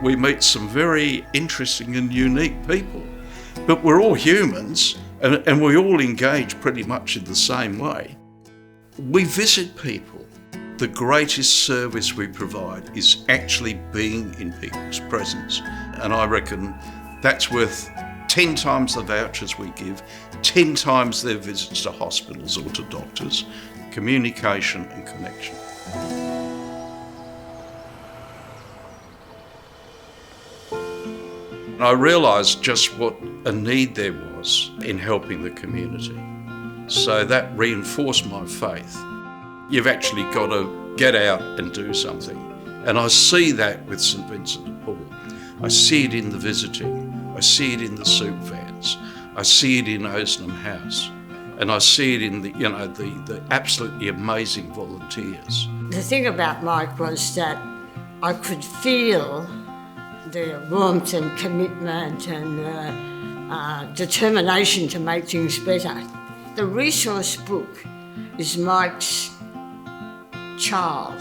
we meet some very interesting and unique people. But we're all humans, and we all engage pretty much in the same way. We visit people. The greatest service we provide is actually being in people's presence. And I reckon that's worth 10 times the vouchers we give, 10 times their visits to hospitals or to doctors. Communication and connection. And I realised just what a need there was in helping the community. So that reinforced my faith. You've actually got to get out and do something. And I see that with St Vincent de Paul. I see it in the visiting. I see it in the soup vans. I see it in Osenham House. And I see it in the absolutely amazing volunteers. The thing about Mike was that I could feel the warmth and commitment and determination to make things better. The resource book is Mike's child.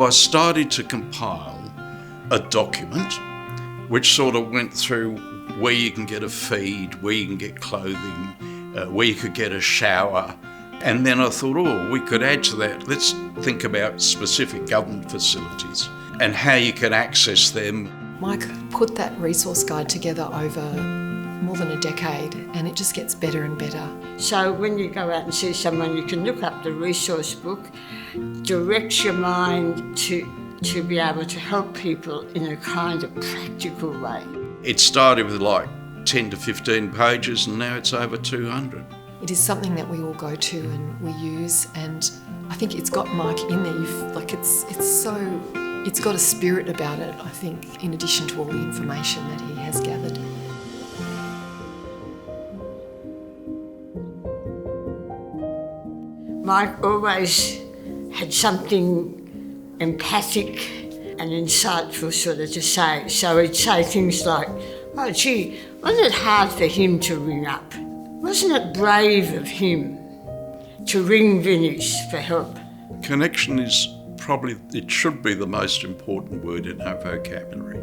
I started to compile a document which sort of went through where you can get a feed, where you can get clothing, where you could get a shower. And then I thought, we could add to that. Let's think about specific government facilities and how you can access them. Mike put that resource guide together over more than a decade, and it just gets better and better. So when you go out and see someone, you can look up the resource book, direct your mind to be able to help people in a kind of practical way. It started with like 10 to 15 pages, and now it's over 200. It is something that we all go to and we use, and I think it's got Mike in there. It's got a spirit about it, I think, in addition to all the information that he has gathered. Mike always had something empathic and insightful sort of to say. So he'd say things like, "Oh gee, wasn't it hard for him to ring up? Wasn't it brave of him to ring Vinny's for help?" Connection is it should be the most important word in our vocabulary.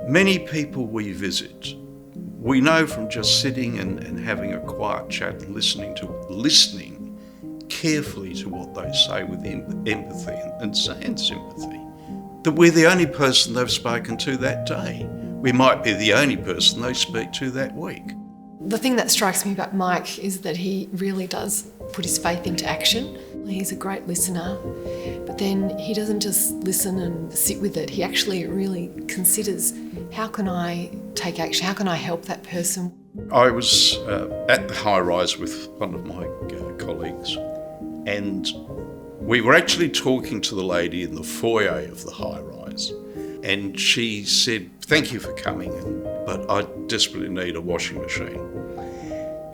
Many people we visit, we know from just sitting and having a quiet chat and listening carefully to what they say with empathy and sympathy, that we're the only person they've spoken to that day. We might be the only person they speak to that week. The thing that strikes me about Mike is that he really does put his faith into action. He's a great listener, but then he doesn't just listen and sit with it. He actually really considers, how can I take action? How can I help that person? I was at the high rise with one of my colleagues, and we were actually talking to the lady in the foyer of the high rise, and she said, "Thank you for coming, but I desperately need a washing machine."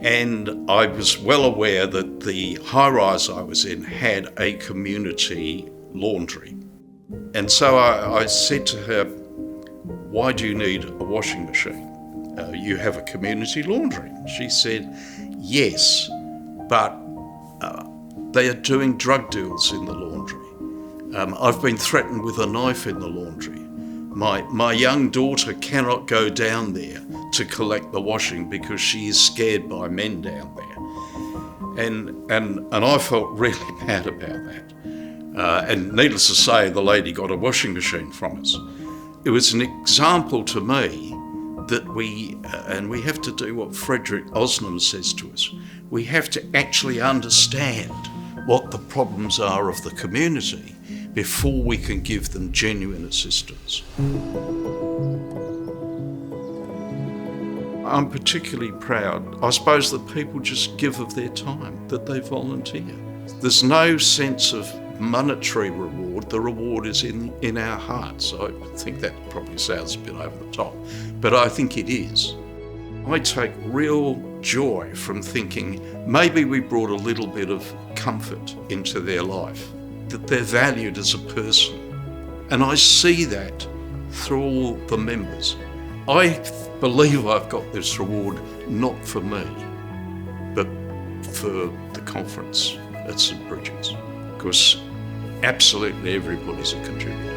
And I was well aware that the high-rise I was in had a community laundry. And so I said to her, "Why do you need a washing machine? You have a community laundry." She said, "Yes, but they are doing drug deals in the laundry. I've been threatened with a knife in the laundry. My young daughter cannot go down there to collect the washing because she is scared by men down there." And I felt really bad about that. And needless to say, the lady got a washing machine from us. It was an example to me that we have to do what Frederick Osnam says to us. We have to actually understand what the problems are of the community before we can give them genuine assistance. I'm particularly proud, I suppose, that people just give of their time, that they volunteer. There's no sense of monetary reward. The reward is in our hearts. I think that probably sounds a bit over the top, but I think it is. I take real joy from thinking maybe we brought a little bit of comfort into their life, that they're valued as a person. And I see that through all the members. I believe I've got this reward not for me, but for the conference at St Bridget's, because absolutely everybody's a contributor.